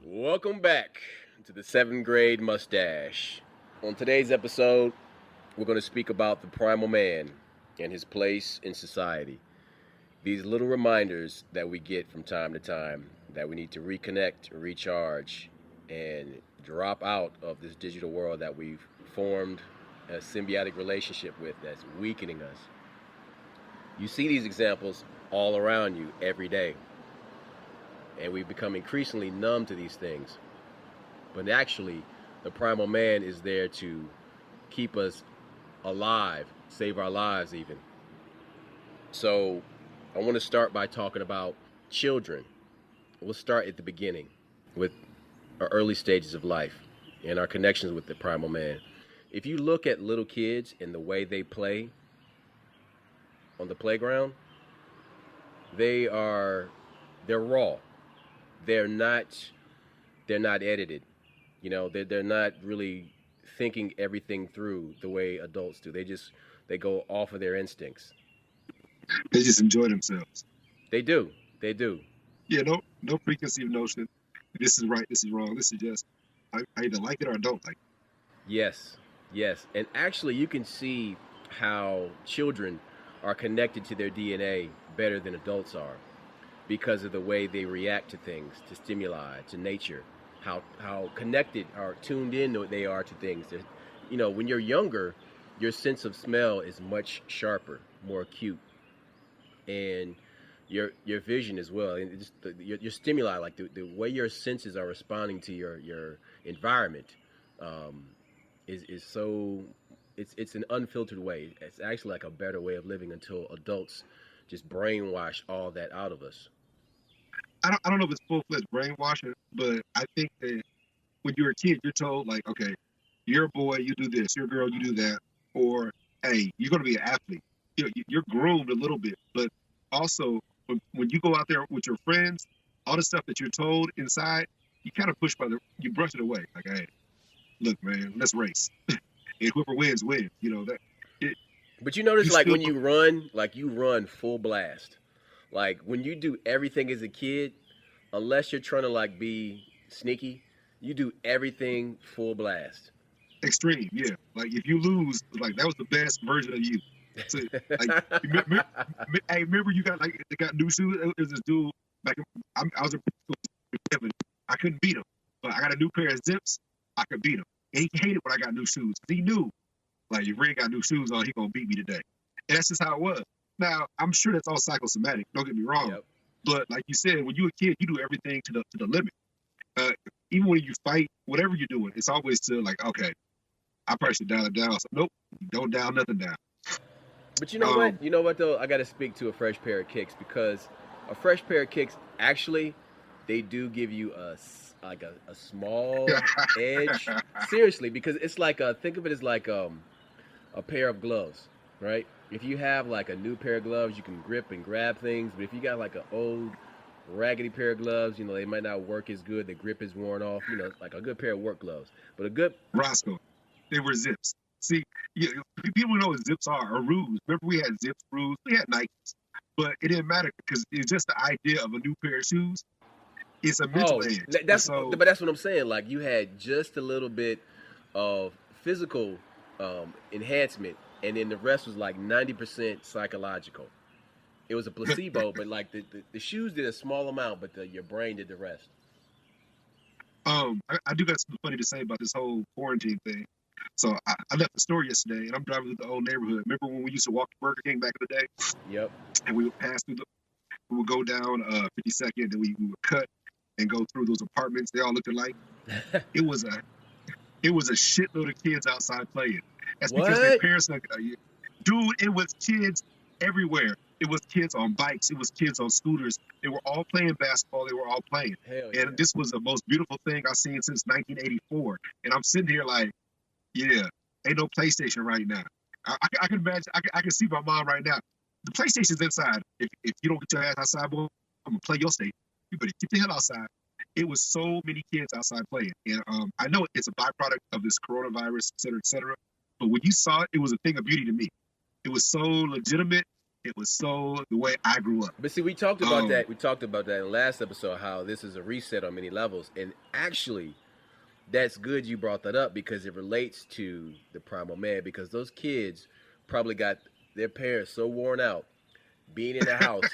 Welcome back to the 7th grade Mustache. On today's episode, we're going to speak about the primal man and his place in society. These little reminders that we get from time to time that we need to reconnect, recharge, and drop out of this digital world that we've formed a symbiotic relationship with that's weakening us. You see these examples all around you every day. And we become increasingly numb to these things. But actually, the primal man is there to keep us alive, save our lives even. So I want to start by talking about children. We'll start at the beginning with our early stages of life and our connections with the primal man. If you look at little kids and the way they play on the playground, they're raw. They're not edited. You know, they're not really thinking everything through the way adults do. They go off of their instincts. They just enjoy themselves. They do. Yeah, no preconceived notion. This is right, this is wrong. This is just, I either like it or I don't like it. Yes. And actually, you can see how children are connected to their DNA better than adults are, because of the way they react to things, to stimuli, to nature, how connected or tuned in they are to things. You know, when you're younger, your sense of smell is much sharper, more acute, and your vision as well, and just your stimuli, like the way your senses are responding to your environment, is so it's an unfiltered way. It's actually like a better way of living until adults just brainwash all that out of us. I don't know if it's full-fledged brainwashing, but I think that when you're a kid, you're told, like, okay, you're a boy, you do this, you're a girl, you do that, or, hey, you're going to be an athlete. You're groomed a little bit, but also when you go out there with your friends, all the stuff that you're told inside, you kind of you brush it away. Like, hey, look, man, let's race. And whoever wins, wins. You know, But you notice, like, when you run full blast. Like, when you do everything as a kid, unless you're trying to, like, be sneaky, you do everything full blast. Extreme, yeah. Like, if you lose, like, that was the best version of you. So, like, remember you got, like, they got new shoes? There was this dude, like, I was in I couldn't beat him. But I got a new pair of zips, I could beat him. And he hated when I got new shoes. He knew, like, if Ray got new shoes on, he gonna beat me today. And that's just how it was. Now, I'm sure that's all psychosomatic. Don't get me wrong. Yep. But like you said, when you're a kid, you do everything to the limit. Even when you fight, whatever you're doing, it's always to, like, okay, I probably should dial it down. So, nope, don't dial nothing down. But you know what? You know what, though? I got to speak to a fresh pair of kicks, because a fresh pair of kicks, actually, they do give you a small edge. Seriously, because it's like think of it as like a pair of gloves, right? If you have like a new pair of gloves, you can grip and grab things. But if you got like an old raggedy pair of gloves, you know, they might not work as good. The grip is worn off. You know, like a good pair of work gloves. But a good Roscoe, they were zips. See, people know what zips are, or Ruse. Remember, we had zips, Ruse, we had Nikes, but it didn't matter because it's just the idea of a new pair of shoes. It's a mental edge. But that's what I'm saying. Like, you had just a little bit of physical enhancement, and then the rest was like 90% psychological. It was a placebo, but like the shoes did a small amount, but your brain did the rest. I do got something funny to say about this whole quarantine thing. So I left the store yesterday, and I'm driving through the old neighborhood. Remember when we used to walk to Burger King back in the day? Yep. And we would pass through we would go down 52nd, and we would cut and go through those apartments. They all looked alike. It was a shitload of kids outside playing. That's because their parents, dude, it was kids everywhere. It was kids on bikes. It was kids on scooters. They were all playing basketball. They were all playing. Hell yeah. And this was the most beautiful thing I've seen since 1984. And I'm sitting here like, yeah, ain't no PlayStation right now. I can imagine. I can see my mom right now. The PlayStation's inside. If you don't get your ass outside, boy, I'm gonna play your state. You better get the hell outside. It was so many kids outside playing, and I know it's a byproduct of this coronavirus, et cetera, et cetera. But when you saw it, it was a thing of beauty to me. It was so legitimate. It was so the way I grew up. But see, we talked about that. We talked about that in the last episode, how this is a reset on many levels. And actually, that's good you brought that up because it relates to the primal man. Because those kids probably got their parents so worn out being in the house.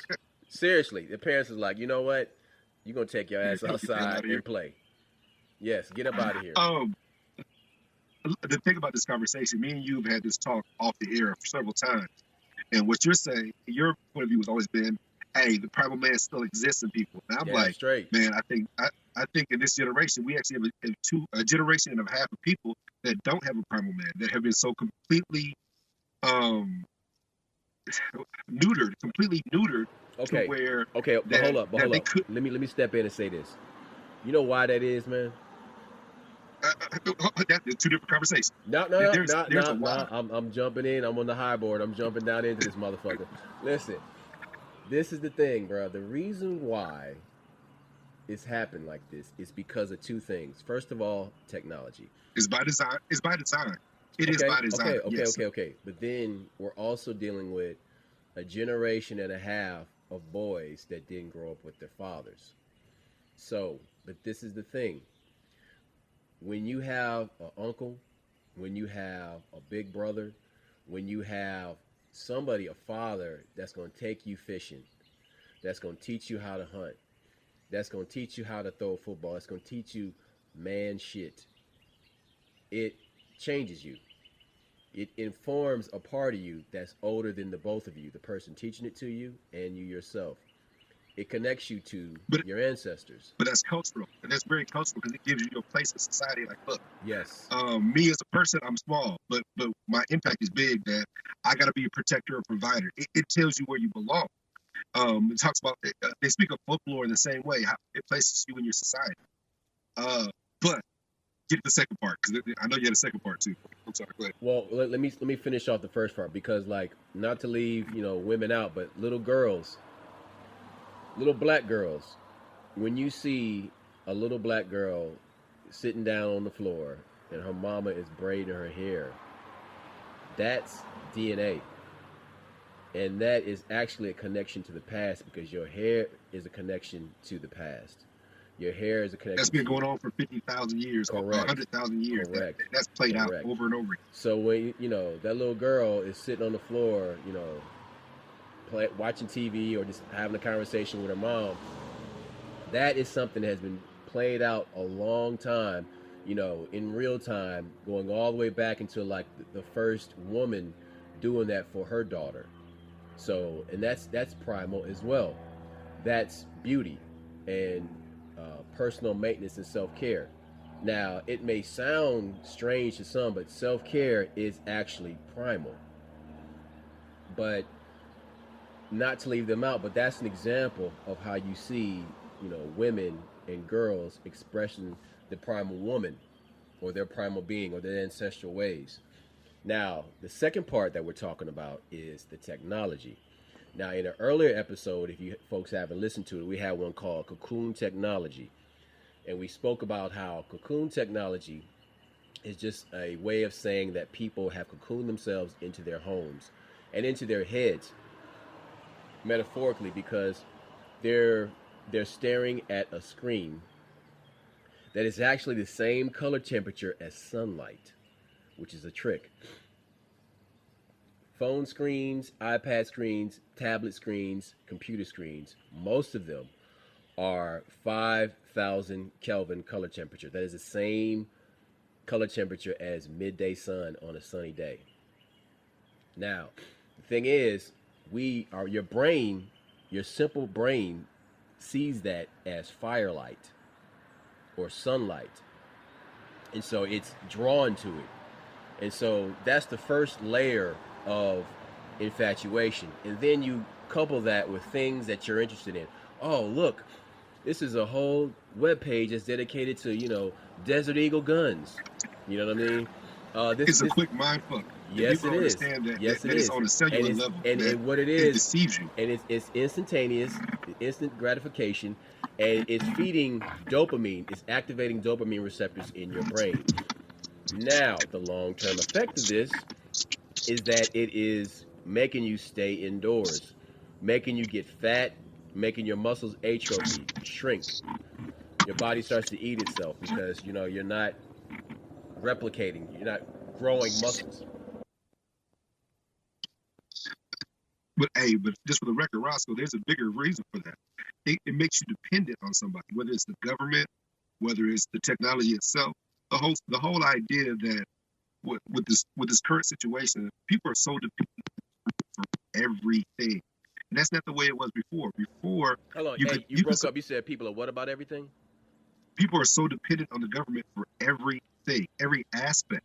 Seriously, the parents is like, you know what? You're going to take your ass outside and play. Yes, get up out of here. The thing about this conversation, me and you have had this talk off the air several times. And what you're saying, your point of view has always been, hey, the primal man still exists in people. And I'm like, straight. Man, I think in this generation, we actually have a generation and a half of people that don't have a primal man, that have been so completely completely neutered. Okay. But hold up. Let me step in and say this. You know why that is, man? That's two different conversations. No. I'm jumping in. I'm on the high board. I'm jumping down into this motherfucker. Listen, this is the thing, bro. The reason why it's happened like this is because of two things. First of all, technology. It's by design. It is by design. Okay. But then we're also dealing with a generation and a half of boys that didn't grow up with their fathers. So, but this is the thing. When you have an uncle, when you have a big brother, when you have somebody, a father, that's going to take you fishing, that's going to teach you how to hunt, that's going to teach you how to throw a football, that's going to teach you man shit, it changes you. It informs a part of you that's older than the both of you, the person teaching it to you and you yourself. It connects you to your ancestors. But that's cultural, and that's very cultural because it gives you your place in society. Like, look, yes, me as a person, I'm small, but my impact is big. That I got to be a protector or provider. It tells you where you belong. It talks about they speak of folklore in the same way. How it places you in your society. But get to the second part because I know you had a second part too. I'm sorry. Go ahead. Well, let me finish off the first part because, like, not to leave women out, but little girls. Little black girls, when you see a little black girl sitting down on the floor and her mama is braiding her hair, that's DNA. And that is actually a connection to the past because your hair is a connection to the past. Your hair is a connection. That's been going on for 50,000 years, or 100,000 years. Correct. That's played out over and over. So when, that little girl is sitting on the floor, watching TV or just having a conversation with her mom, that is something that has been played out a long time, in real time, going all the way back into like the first woman doing that for her daughter. So, and that's primal as well. That's beauty and personal maintenance and self-care. Now, it may sound strange to some, but self-care is actually primal. But not to leave them out, but that's an example of how you see, women and girls expressing the primal woman or their primal being or their ancestral ways. Now, the second part that we're talking about is the technology. Now, in an earlier episode, if you folks haven't listened to it, we had one called Cocoon Technology. And we spoke about how cocoon technology is just a way of saying that people have cocooned themselves into their homes and into their heads, metaphorically, because they're staring at a screen that is actually the same color temperature as sunlight, which is a trick. Phone screens, iPad screens, tablet screens, computer screens, most of them are 5,000 Kelvin color temperature. That is the same color temperature as midday sun on a sunny day. Now, the thing is, your simple brain sees that as firelight or sunlight. And so it's drawn to it. And so that's the first layer of infatuation. And then you couple that with things that you're interested in. Oh, look, this is a whole web page that's dedicated to, Desert Eagle guns. You know what I mean? It's a quick mind fuck, and Yes, people it don't is. understand that Yes, it it's is. on a And cellular it's level, that and what it it is, deceives you. and it's instantaneous, instant gratification, and it's feeding dopamine. It's activating dopamine receptors in your brain. Now, the long-term effect of this is that it is making you stay indoors, making you get fat, making your muscles atrophy, shrink. Your body starts to eat itself because you're not replicating, you're not growing muscles. But just for the record, Roscoe, there's a bigger reason for that. It makes you dependent on somebody, whether it's the government, whether it's the technology itself. The whole idea that with this current situation, people are so dependent for everything, and that's not the way it was before. Before, Hold on, you could hey, you you could broke up. You said people are what about everything? people are so dependent on the government for everything, every aspect.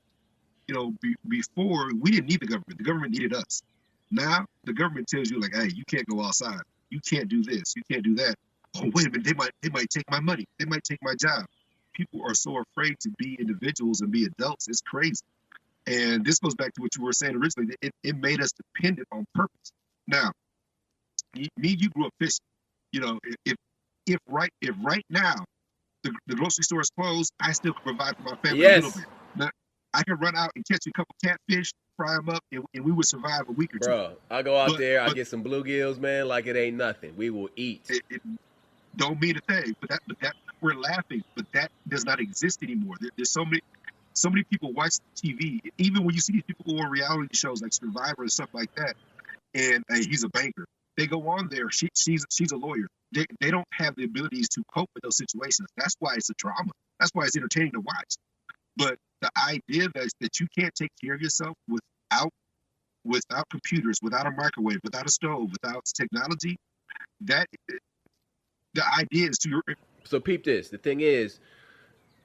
Before we didn't need the government. The government needed us. Now the government tells you like, hey, you can't go outside. You can't do this. You can't do that. Oh, wait a minute. They might take my money. They might take my job. People are so afraid to be individuals and be adults. It's crazy. And this goes back to what you were saying originally. It made us dependent on purpose. Now, me and you grew up fishing. If right now the grocery store is closed, I still can provide for my family a little Yes, bit. Now, I can run out and catch a couple catfish, fry them up, and we would survive a week or two. bro. I go out But there, I but get some bluegills, man, like it ain't nothing. We will eat. it don't mean a thing. But that we're laughing, but that does not exist anymore. There's so many people watch TV. Even when you see these people go on reality shows like Survivor and stuff like that, and hey, he's a banker. They go on there. She's a lawyer. They don't have the abilities to cope with those situations. That's why it's a drama. That's why it's entertaining to watch. But the idea that you can't take care of yourself without computers, without a microwave, without a stove, without technology, that the idea is to So peep this. The thing is,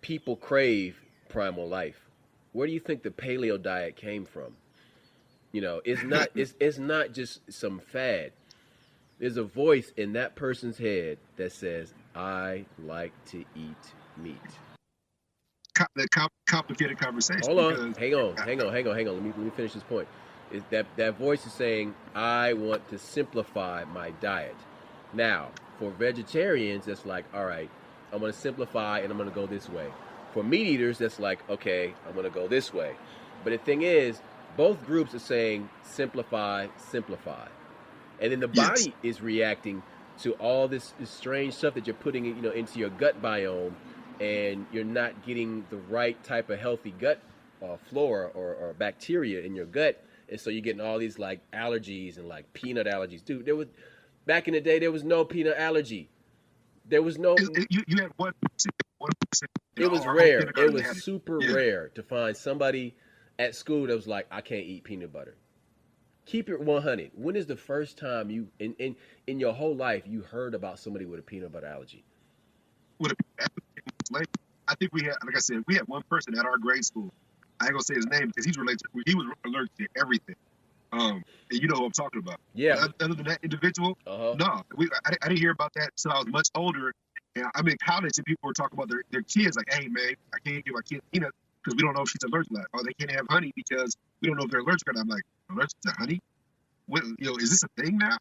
people crave primal life. Where do you think the paleo diet came from? It's not just some fad. There's a voice in that person's head that says, "I like to eat meat." complicated conversation Hold on, because hang on. Let me finish this point. Is that voice is saying, "I want to simplify my diet." Now, for vegetarians, that's like, all right, I'm gonna simplify and I'm gonna go this way. For meat eaters, that's like, okay, I'm gonna go this way. But the thing is, both groups are saying simplify, simplify, and then the yes, body is reacting to all this strange stuff that you're putting into your gut biome, and you're not getting the right type of healthy gut flora or bacteria in your gut, and so you're getting all these like allergies and like peanut allergies. Dude, there was back in the day there was no peanut allergy. There was no. you had 1%. It was Our whole rare. It kindergarten was had it. super Yeah. rare to find somebody at school that was like, I can't eat peanut butter. Keep it 100. When is the first time you in your whole life you heard about somebody with a peanut butter allergy? With a, I think we had, like I said, we had one person at our grade school. I ain't gonna say his name because he was allergic to everything. And you know who I'm talking about. Yeah. But other than that individual, Uh-huh. no, I didn't hear about that until I was much older. And I'm in college, and people were talking about their kids, like, "Hey, man, I can't give my kid peanuts because we don't know if she's allergic to that, or they can't have honey because we don't know if they're allergic." And I'm like, "Allergic to honey? What, is this a thing now?"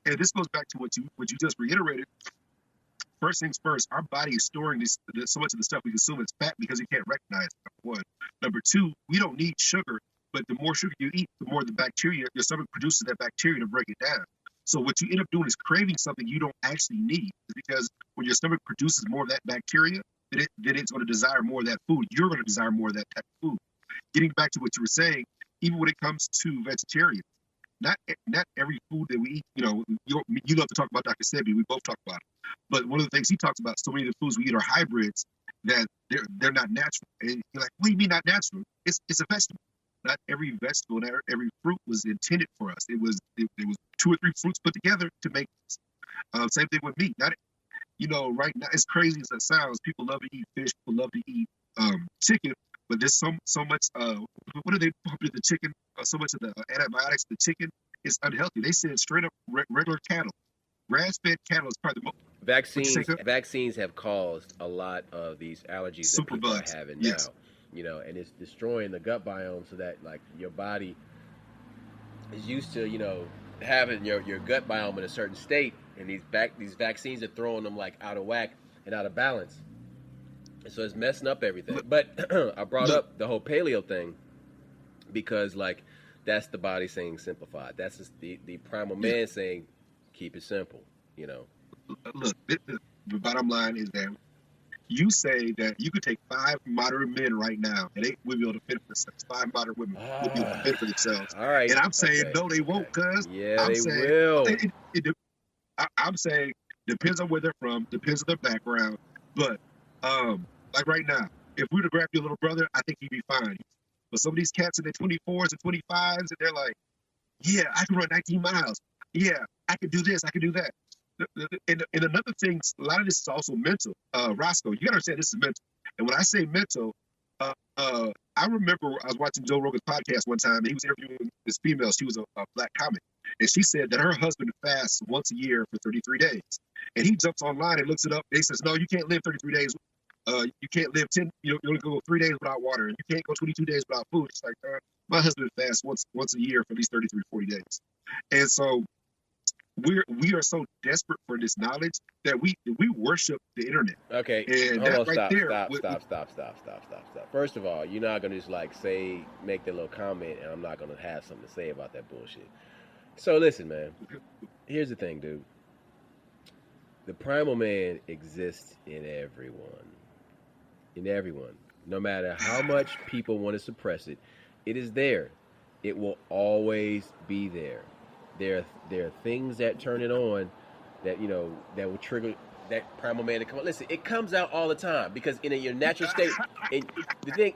And this goes back to what you just reiterated. First things first, our body is storing so much of the stuff we consume as fat because it can't recognize it, number one. Number two, we don't need sugar, but the more sugar you eat, the more the bacteria, your stomach produces that bacteria to break it down. So what you end up doing is craving something you don't actually need, because when your stomach produces more of that bacteria, then it's going to desire more of that food. You're going to desire more of that type of food. Getting back to what you were saying, even when it comes to vegetarians, not every food that we eat, you love to talk about Dr. Sebi, we both talk about it. But one of the things he talks about, so many of the foods we eat are hybrids, that they're not natural. And you're like, what do you mean not natural? It's a vegetable. Not every vegetable, not every fruit was intended for us. It was two or three fruits put together to make this. Same thing with meat. Right now, as crazy as that sounds, people love to eat fish, people love to eat chicken, but there's so much, what do they pump into the chicken? So much of the antibiotics in the chicken it's unhealthy. They said straight up regular cattle, grass-fed cattle is probably the most. Vaccines have caused a lot of these allergies that people are having now. Yes. You know, and it's destroying the gut biome so that like your body is used to, you know, having your gut biome in a certain state, and these vaccines are throwing them like out of whack and out of balance. And so it's messing up everything. But I brought up the whole paleo thing because like that's the body saying simplify. That's just the primal man saying keep it simple, you know. Look, the bottom line is that you say that you could take 5 moderate men right now and they will be able to fend for themselves. 5 moderate women will be able to fend for themselves. All right. And I'm saying no, they won't, cuz. Yeah, I'm saying, will. I'm saying depends on where they're from, depends on their background. But like right now, if we were to grab your little brother, I think he'd be fine. But some of these cats in their 24s and 25s, and they're like, yeah, I can run 19 miles. Yeah, I can do this, I can do that. And another thing, a lot of this is also mental. Roscoe, you gotta understand this is mental. And when I say mental, I remember I was watching Joe Rogan's podcast one time, and he was interviewing this female. She was a black comic, and she said that her husband fasts once a year for 33 days. And he jumps online and looks it up. And he says, no, you can't live 33 days. You can't live 10. You only go 3 days without water, and you can't go 22 days without food. It's like my husband fasts once a year for these 33, 40 days, and so. We are so desperate for this knowledge that we worship the internet. Okay, and hold on, stop. First of all, you're not gonna just like make that little comment, and I'm not gonna have something to say about that bullshit. So listen, man. Here's the thing, dude. The primal man exists in everyone. In everyone. No matter how much people want to suppress it, it is there. It will always be there. There are things that turn it on that, you know, that will trigger that primal man to come on. Listen, it comes out all the time because in your natural state,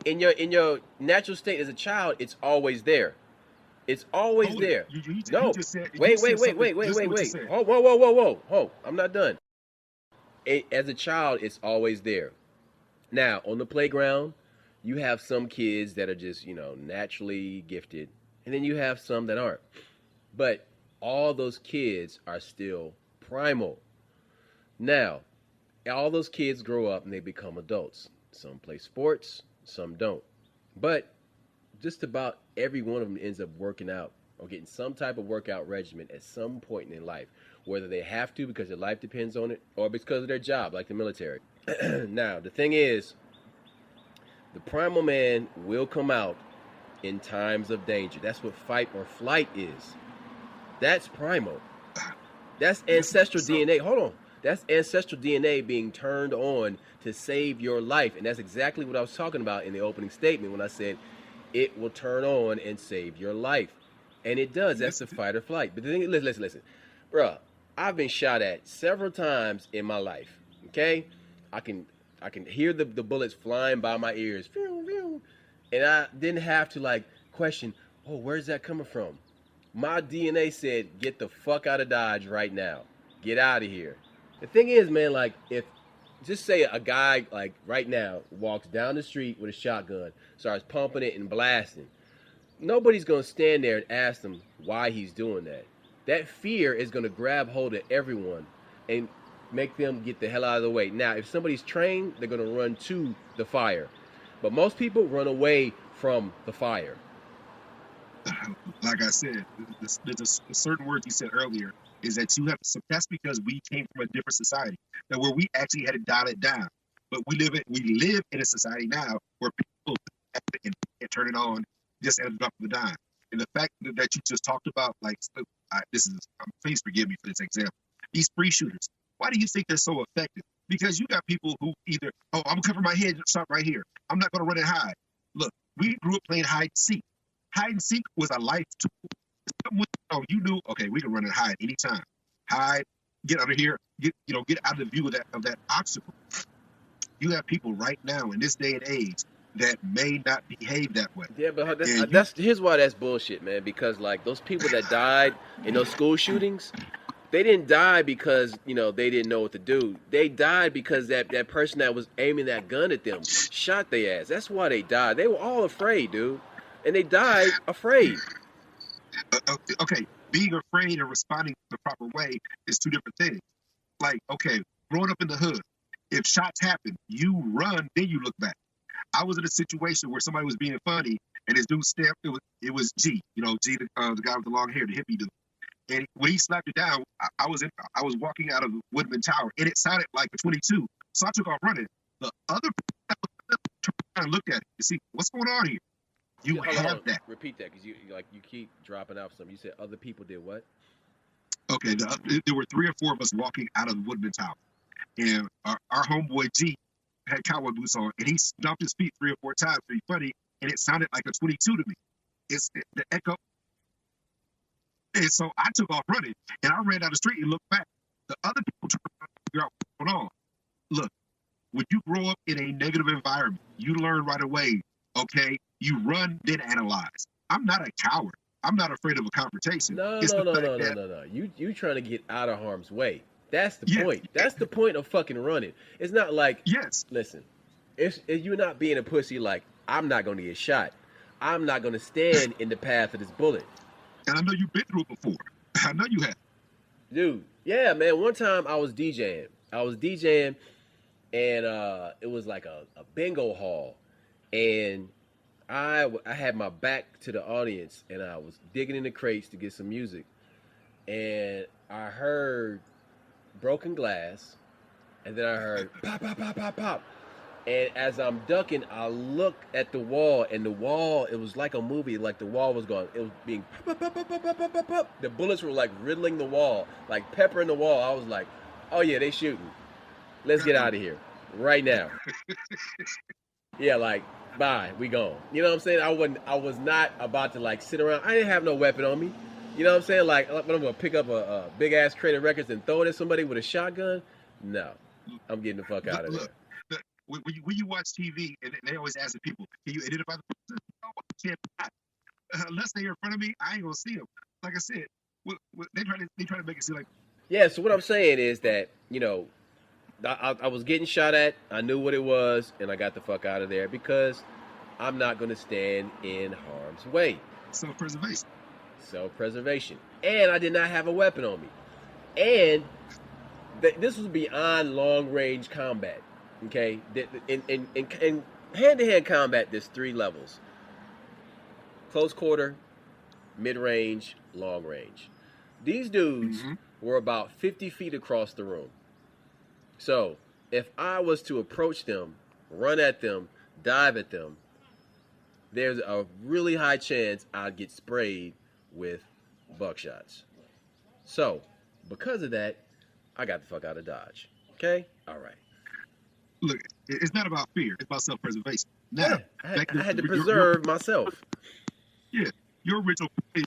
in your natural state as a child, it's always there. It's always there. No, wait. Oh, whoa. I'm not done. As a child, it's always there. Now, on the playground, you have some kids that are just, you know, naturally gifted, and then you have some that aren't. But all those kids are still primal. Now, all those kids grow up and they become adults. Some play sports, some don't. But just about every one of them ends up working out or getting some type of workout regimen at some point in their life, whether they have to because their life depends on it or because of their job, like the military. Now, the thing is, the primal man will come out in times of danger. That's what fight or flight is. That's primal. That's ancestral DNA. Hold on. That's ancestral DNA being turned on to save your life. And that's exactly what I was talking about in the opening statement when I said it will turn on and save your life. And it does. That's the fight or flight. But the thing, listen. Bruh, I've been shot at several times in my life. Okay? I can hear the bullets flying by my ears. And I didn't have to like question, oh, where's that coming from? My DNA said, get the fuck out of Dodge right now. Get out of here. The thing is, man, like, if, just say a guy, like, right now, walks down the street with a shotgun, starts pumping it and blasting, nobody's going to stand there and ask him why he's doing that. That fear is going to grab hold of everyone and make them get the hell out of the way. Now, if somebody's trained, they're going to run to the fire. But most people run away from the fire. Like I said, there's a certain word you said earlier is that you have to, that's because we came from a different society, that where we actually had to dial it down. But we live in a society now where people and turn it on just at a drop of a dime. And the fact that you just talked about, like, please forgive me for this example, these free shooters. Why do you think they're so effective? Because you got people who either, oh, I'm gonna cover my head and stop right here. I'm not gonna run and hide. Look, we grew up playing hide and seek. Hide and seek was a life tool. Oh, you knew, okay, we can run and hide anytime. Hide, get out of here, get out of the view of that obstacle. You have people right now in this day and age that may not behave that way. Yeah, but here's why that's bullshit, man. Because like those people that died in those school shootings, they didn't die because, they didn't know what to do. They died because that person that was aiming that gun at them shot their ass. That's why they died. They were all afraid, dude. And they died afraid. Okay, being afraid and responding the proper way is two different things. Like, okay, growing up in the hood, if shots happen, you run, then you look back. I was in a situation where somebody was being funny, and this dude stepped. It was G, G, the guy with the long hair, the hippie dude. And when he slapped it down, I was walking out of Woodman Tower, and it sounded like a 22. So I took off running. The other people turned around and looked at it to see what's going on here. You Hold have on. that. Repeat that, because you keep dropping off something. You said other people did what? Okay, there were 3 or 4 of us walking out of the Woodman Tower, and our homeboy G had cowboy boots on, and he stomped his feet 3 or 4 times to be funny, and it sounded like a 22 to me. It's the echo. And so I took off running, and I ran down the street and looked back. The other people turned around to figure out what's going on. Look, when you grow up in a negative environment, you learn right away, okay? You run, then analyze. I'm not a coward. I'm not afraid of a confrontation. No. You trying to get out of harm's way. That's the Yes. point. That's the point of fucking running. It's not like, Yes, listen, if you're not being a pussy, like, I'm not going to get shot. I'm not going to stand in the path of this bullet. and I know you've been through it before. I know you have. Dude, yeah, man. One time I was DJing. And it was like a bingo hall. And I had my back to the audience, and I was digging in the crates to get some music. And I heard broken glass, and then I heard pop, pop, pop, pop, pop. And as I'm ducking, I look at the wall, and the wall, it was like a movie, like the wall was going, it was being pop, pop, pop, pop, pop, pop, pop, pop. The bullets were like riddling the wall, like peppering the wall. I was like, oh yeah, they shooting. Let's get out of here right now. Yeah, like, bye, we gone. You know what I'm saying? I was not about to like sit around. I didn't have no weapon on me. You know what I'm saying? Like, I'm gonna pick up a big ass crate of records and throw it at somebody with a shotgun. No, I'm getting the fuck out of there. Look, when you watch TV, and they always ask the people, can you identify the person? No, I can't. Unless they're in front of me, I ain't gonna see them. Like I said, they try to make it seem like, Yeah, so what I'm saying is that, I was getting shot at. I knew what it was, and I got the fuck out of there because I'm not going to stand in harm's way. self-preservation. Self-preservation. And I did not have a weapon on me. And this was beyond long-range combat. Okay? In hand-to-hand combat, there's 3 levels. Close quarter, mid-range, long-range. These dudes were about 50 feet across the room. So, if I was to approach them, run at them, dive at them, there's a really high chance I'd get sprayed with buckshots. So, because of that, I got the fuck out of Dodge. Okay? All right. Look, it's not about fear. It's about self-preservation. Now, I had to preserve myself. Yeah, your original page,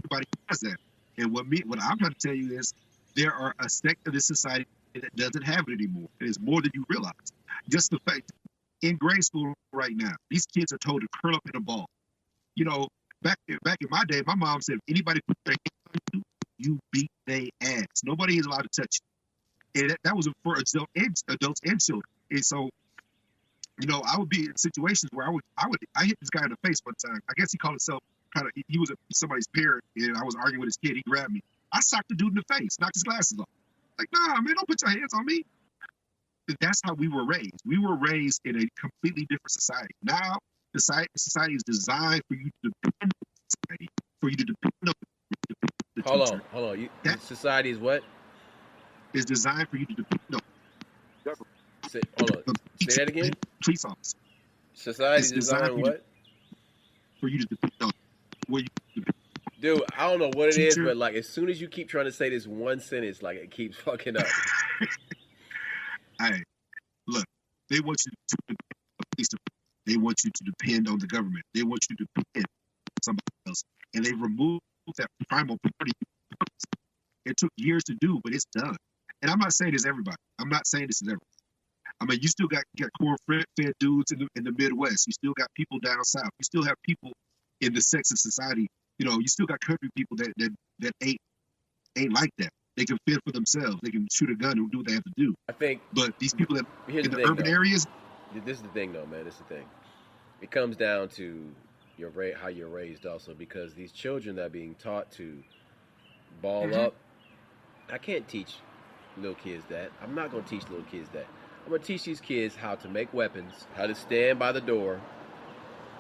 everybody has that. And what I'm trying to tell you is there are a sect of this society that doesn't have it anymore. It is more than you realize. Just the fact, in grade school right now, these kids are told to curl up in a ball. Back in my day, my mom said, if anybody put their hands on you, you beat their ass. Nobody is allowed to touch you. And that was for adults and children. And so, I would be in situations where I hit this guy in the face one time. I guess he called himself he was somebody's parent, and I was arguing with his kid. He grabbed me. I socked the dude in the face, knocked his glasses off. Like, nah, man, don't put your hands on me. That's how we were raised. We were raised in a completely different society. Now, society is designed for you to depend on society, for you to depend on the teacher. Hold on. Society is what? Is designed for you to depend on. Hold on. Say that again? Police officer. Society is designed what? For you to depend on. Dude, I don't know what it is, but like as soon as you keep trying to say this one sentence, like it keeps fucking up. Hey, look, they want you to they want you to depend on the government. They want you to depend on somebody else. And they removed that primal property. It took years to do, but it's done. And I'm not saying this everybody. I'm not saying this is everybody. I mean, you still got corn-fed dudes in the Midwest. You still got people down south. You still have people in the sexist society. You still got country people that ain't like that. They can fend for themselves. They can shoot a gun and do what they have to do. I think. But these people in the urban areas. This is the thing, though, man. This is the thing. It comes down to how you're raised also, because these children that are being taught to ball Hmm. up, I can't teach little kids that. I'm not going to teach little kids that. I'm going to teach these kids how to make weapons, how to stand by the door,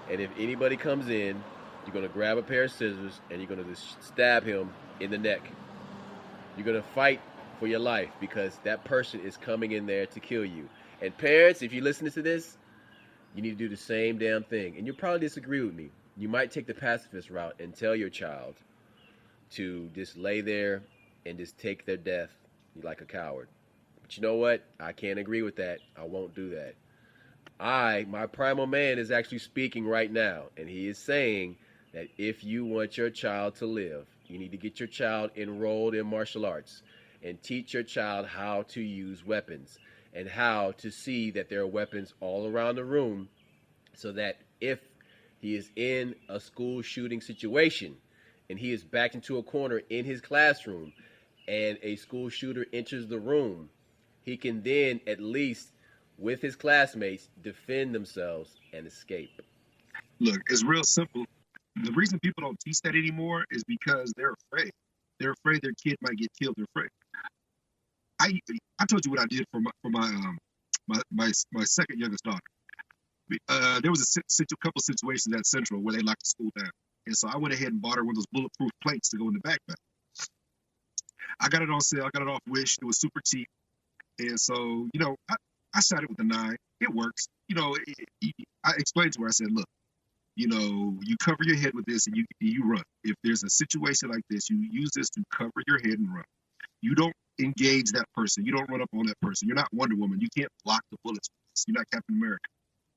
and if anybody comes in, you're going to grab a pair of scissors and you're going to just stab him in the neck. You're going to fight for your life because that person is coming in there to kill you. And parents, if you listen to this, you need to do the same damn thing. And you'll probably disagree with me. You might take the pacifist route and tell your child to just lay there and just take their death like a coward. But you know what? I can't agree with that. I won't do that. My primal man, is actually speaking right now, and he is saying that if you want your child to live, you need to get your child enrolled in martial arts and teach your child how to use weapons and how to see that there are weapons all around the room, so that if he is in a school shooting situation and he is backed into a corner in his classroom and a school shooter enters the room, he can then at least with his classmates defend themselves and escape. Look, it's real simple. The reason people don't teach that anymore is because they're afraid. They're afraid their kid might get killed. They're afraid. I told you what I did for my second youngest daughter. There was a couple situations at Central where they locked the school down, and so I went ahead and bought her one of those bulletproof plates to go in the backpack. I got it on sale. I got it off Wish. It was super cheap, and so I shot it with a 9. It works. I explained to her. I said, look, you cover your head with this and you run. If there's a situation like this, you use this to cover your head and run. You don't engage that person. You don't run up on that person. You're not Wonder Woman. You can't block the bullets. You're not Captain America.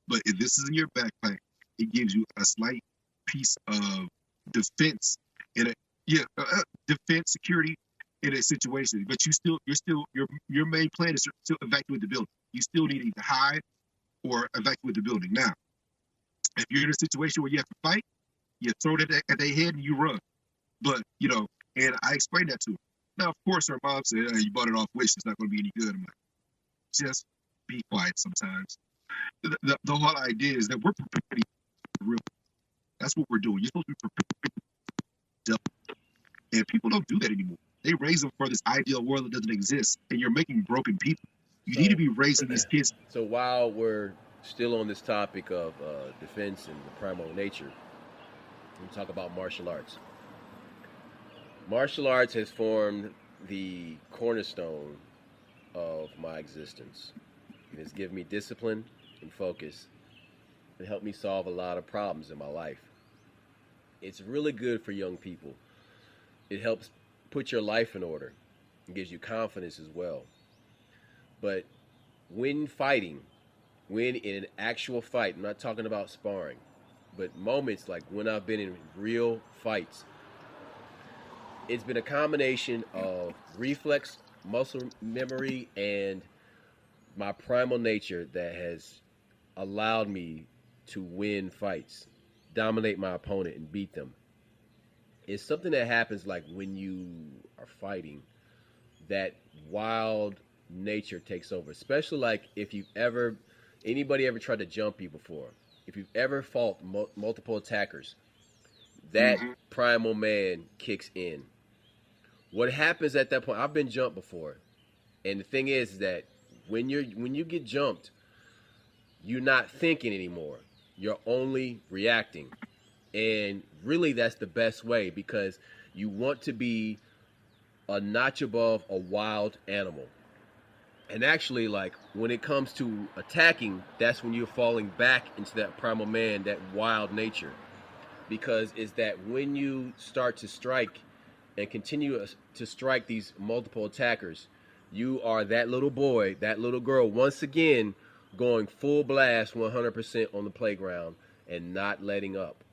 But if this is in your backpack, it gives you a slight piece of defense defense security in a situation. But your main plan is to still evacuate the building. You still need to either hide or evacuate the building. Now, if you're in a situation where you have to fight, you throw it at their head and you run. But and I explained that to her. Now, of course, her mom said, "You bought it off Wish. It's not going to be any good." I'm like, just be quiet sometimes. The whole idea is that we're preparing for real. That's what we're doing. You're supposed to be prepared. And people don't do that anymore. They raise them for this ideal world that doesn't exist, and you're making broken people. You need to be raising these kids. So while we're still on this topic of defense and the primal nature, we talk about martial arts. Martial arts has formed the cornerstone of my existence. It has given me discipline and focus. It helped me solve a lot of problems in my life. It's really good for young people. It helps put your life in order. It gives you confidence as well. But when fighting, when in an actual fight, I'm not talking about sparring, but moments like when I've been in real fights, it's been a combination of reflex, muscle memory, and my primal nature that has allowed me to win fights, dominate my opponent, and beat them. It's something that happens like when you are fighting, that wild nature takes over, especially like if anybody ever tried to jump you before, if you've ever fought multiple attackers, that primal man kicks in. What happens at that point, I've been jumped before, and the thing is that when you get jumped, you're not thinking anymore. You're only reacting. And really that's the best way, because you want to be a notch above a wild animal. And actually, like when it comes to attacking, that's when you're falling back into that primal man, that wild nature. Because it's that when you start to strike and continue to strike these multiple attackers, you are that little boy, that little girl, once again going full blast 100% on the playground and not letting up.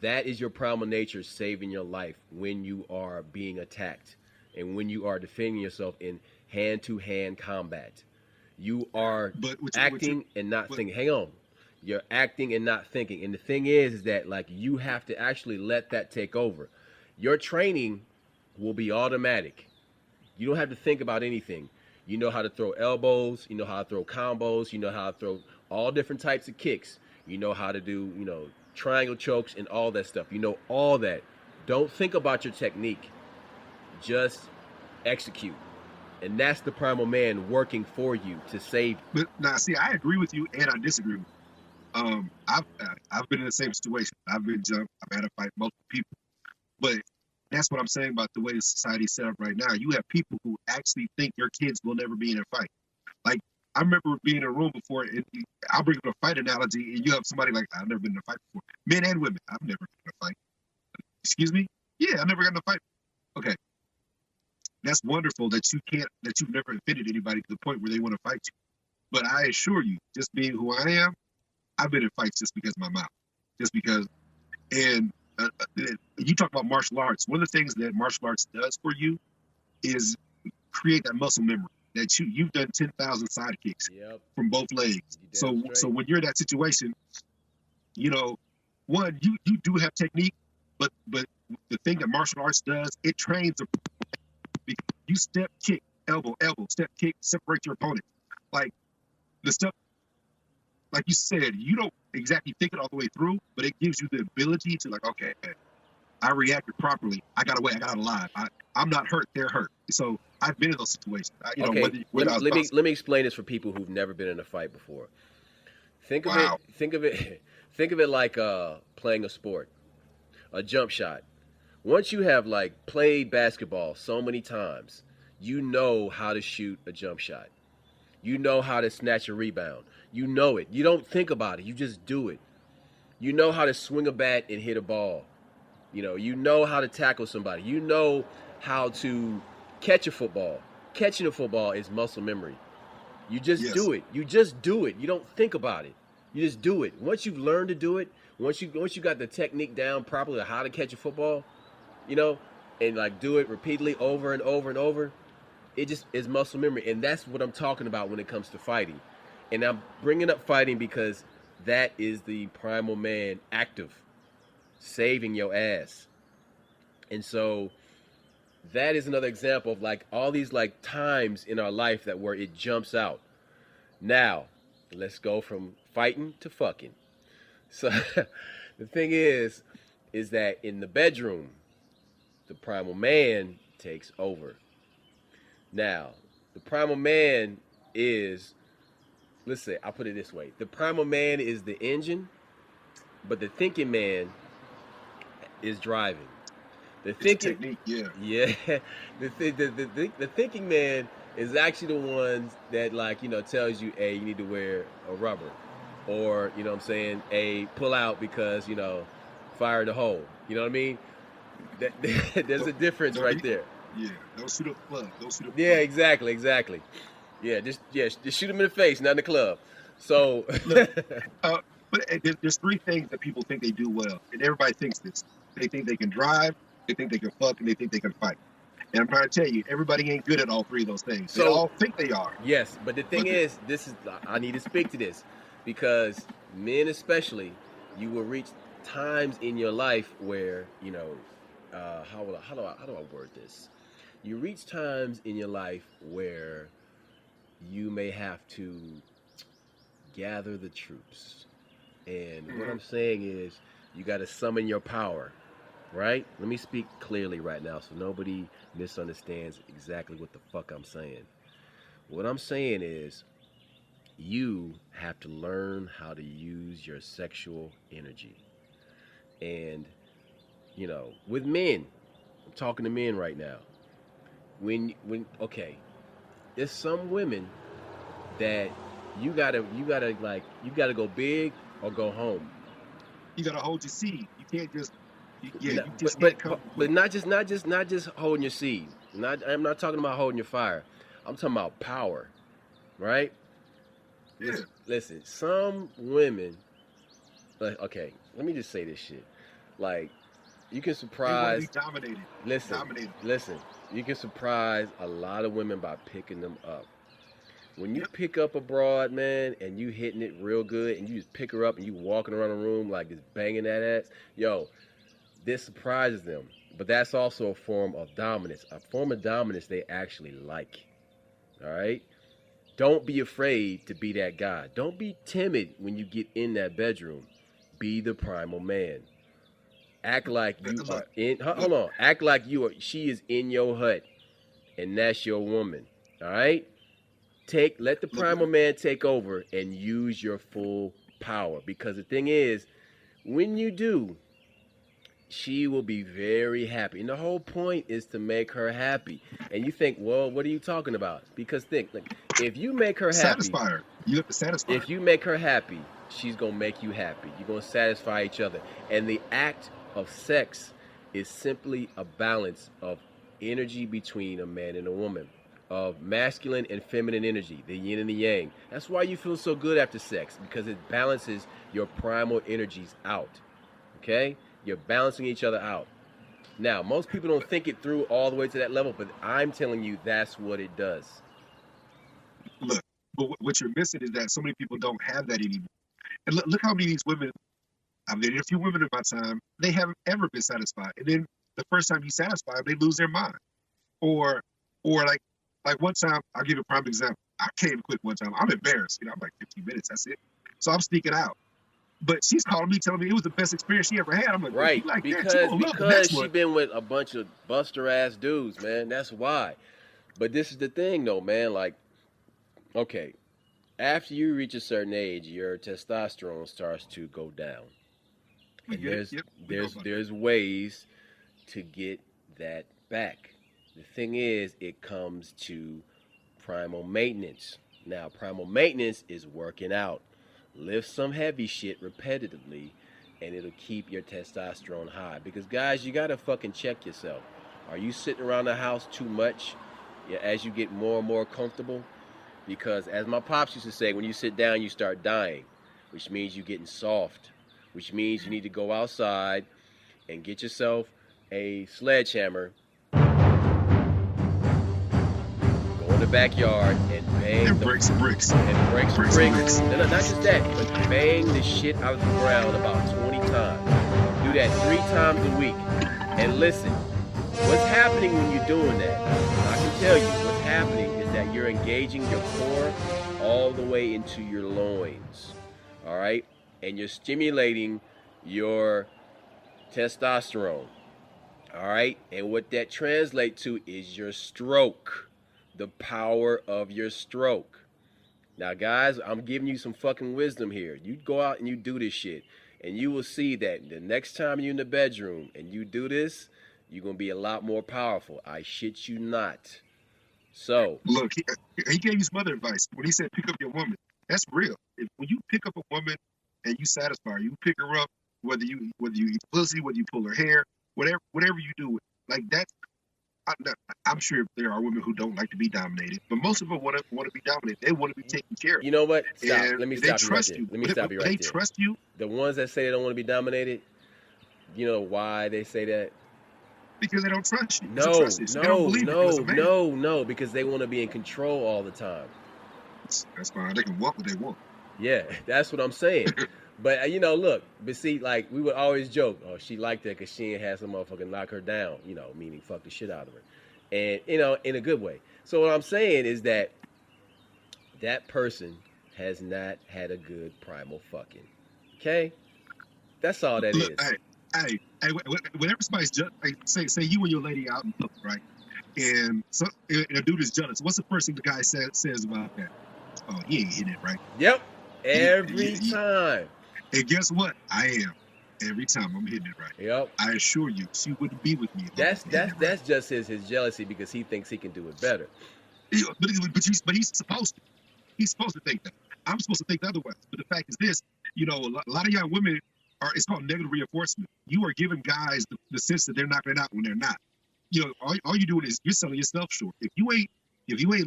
That is your primal nature saving your life when you are being attacked and when you are defending yourself in hand-to-hand combat. You are acting and not thinking. Hang on. You're acting and not thinking. And the thing is that like you have to actually let that take over. Your training will be automatic. You don't have to think about anything. You know how to throw elbows. You know how to throw combos. You know how to throw all different types of kicks. You know how to do, triangle chokes and all that stuff. You know all that. Don't think about your technique. Just execute. And that's the primal man working for you to save. But now, see, I agree with you and I disagree with you. I've been in the same situation. I've been jumped. I've had to fight multiple people. But that's what I'm saying about the way the society's set up right now. You have people who actually think their kids will never be in a fight. Like, I remember being in a room before, and I'll bring up a fight analogy, and you have somebody like, I've never been in a fight before. Men and women, I've never been in a fight. Excuse me? Yeah, I've never gotten in a fight. Okay. That's wonderful that you've never offended anybody to the point where they want to fight you. But I assure you, just being who I am, I've been in fights just because of my mouth. Just because, and you talk about martial arts. One of the things that martial arts does for you is create that muscle memory that you've done 10,000 side kicks from both legs. So when you're in that situation, one, you do have technique, but the thing that martial arts does, it trains because you step kick, elbow, step kick, separate your opponent. Like the stuff, like you said, you don't exactly think it all the way through, but it gives you the ability to like, okay, I reacted properly. I got away. I got out alive. I'm not hurt. They're hurt. So I've been in those situations. Let me explain this for people who've never been in a fight before. Think of it like playing a sport, a jump shot. Once you have like played basketball so many times, you know how to shoot a jump shot. You know how to snatch a rebound. You know it. You don't think about it. You just do it. You know how to swing a bat and hit a ball. You know how to tackle somebody. You know how to catch a football. Catching a football is muscle memory. You just do it. You just do it. You don't think about it. You just do it. Once you've learned to do it, once you got the technique down properly of how to catch a football, and like do it repeatedly over and over and over, it just is muscle memory. And that's what I'm talking about when it comes to fighting. And I'm bringing up fighting because that is the primal man active, saving your ass. And so that is another example of like all these like times in our life that where it jumps out. Now, let's go from fighting to fucking. So the thing is that in the bedroom, the primal man takes over. Now, the primal man is, let's say, I'll put it this way. The primal man is the engine, but the thinking man is driving. The thinking technique, the thinking man is actually the ones that like, tells you, hey, you need to wear a rubber. Or, you know what I'm saying, hey, pull out because, fire in the hole. You know what I mean? There's a difference right there. Yeah, don't shoot up the club. Yeah, exactly. Yeah, just shoot him in the face, not in the club. So, but there's three things that people think they do well, and everybody thinks this. They think they can drive, they think they can fuck, and they think they can fight. And I'm trying to tell you, everybody ain't good at all three of those things. They all think they are. Yes, but the thing is, I need to speak to this because men especially, you will reach times in your life where how do I word this? You reach times in your life where you may have to gather the troops. And what I'm saying is you got to summon your power, right? Let me speak clearly right now so nobody misunderstands exactly what the fuck I'm saying. What I'm saying is you have to learn how to use your sexual energy. And, with men, I'm talking to men right now. There's some women that you gotta go big or go home. You gotta hold your seed. You can't just but not just holding your seed. I'm not talking about holding your fire. I'm talking about power, right? Yeah. Listen, some women. Okay, let me just say this shit. Like, you can surprise. They want to be dominated. Listen. You can surprise a lot of women by picking them up. When you pick up a broad, man, and you hitting it real good, and you just pick her up and you walking around the room like just banging that ass, this surprises them. But that's also a form of dominance. A form of dominance they actually like. All right? Don't be afraid to be that guy. Don't be timid when you get in that bedroom. Be the primal man. Act like you Look, are in. look, Hold on. Act like you are. She is in your hut, and that's your woman. All right. Let the look. primal man take over and use your full power. Because the thing is, when you do, she will be very happy. And the whole point is to make her happy. And you think, well, what are you talking about? Because think, like, if you make her happy, Satisfy her. You have to satisfy her. if you make her happy, she's gonna make you happy. You're gonna satisfy each other. And the act of sex is simply a balance of energy between a man and a woman, of masculine and feminine energy, the yin and the yang. That's why you feel so good after sex, because it balances your primal energies out. Okay? You're balancing each other out. Now, most people don't think it through all the way to that level, but I'm telling you, that's what it does. Look, but what you're missing is that so many people don't have that anymore. And look how many of these women, I've dated a few women in my time, they haven't ever been satisfied. And then the first time you satisfy them, they lose their mind. Or like one time, I'll give you a prime example. I came quick one time. I'm embarrassed. I'm like 15 minutes, that's it. So I'm sneaking out. But she's calling me, telling me it was the best experience she ever had. I'm like, right, like because she's been with a bunch of buster ass dudes, man. That's why. But this is the thing, though, man. Like, okay, after you reach a certain age, your testosterone starts to go down, and there's ways to get that back. The thing is, it comes to primal maintenance. Now, primal maintenance is working out. Lift some heavy shit repetitively, and it'll keep your testosterone high. Because, guys, you gotta fucking check yourself. Are you sitting around the house too much as you get more and more comfortable? Because, as my pops used to say, when you sit down, you start dying, which means you're getting soft, which means you need to go outside and get yourself a sledgehammer, the backyard, and bang and break some bricks. And break some bricks. No, not just that, but bang the shit out of the ground about 20 times. Do that 3 times a week. And listen, what's happening when you're doing that? I can tell you what's happening is that you're engaging your core all the way into your loins. All right? And you're stimulating your testosterone. All right? And what that translates to is your stroke. The power of your stroke. Now, guys, I'm giving you some fucking wisdom here. You go out and you do this shit, and you will see that the next time you're in the bedroom and you do this, you're going to be a lot more powerful. I shit you not. So, look, he gave you some other advice. When he said pick up your woman, that's real. When you pick up a woman and you satisfy her, you pick her up, whether you eat pussy, whether you pull her hair, whatever you do, like that. I'm sure there are women who don't like to be dominated, but most of them want to be dominated. They want to be taken care of. You know what? Stop. And Let me stop you right there. Let me stop you right there. They trust you. The ones that say they don't want to be dominated, you know why they say that? Because they don't trust you. No, because they want to be in control all the time. That's fine. They can want what they want. Yeah, that's what I'm saying. But, look, but see, like, we would always joke, oh, she liked that because she ain't had some motherfucker knock her down, meaning fuck the shit out of her. And, in a good way. So what I'm saying is that person has not had a good primal fucking. Okay? That's all that is. Hey, whenever somebody's say you and your lady out in public, right? And a dude is jealous. What's the first thing the guy says about that? Oh, he ain't hitting it right. Yep. Every time. And guess what? I am. Every time I'm hitting it right. Yep. I assure you, she wouldn't be with me. That's just his jealousy because he thinks he can do it better. Yeah, but he's supposed to. He's supposed to think that. I'm supposed to think otherwise. But the fact is this, a lot of young women it's called negative reinforcement. You are giving guys the sense that they're knocking it out when they're not. All you're doing is you're selling yourself short. If you ain't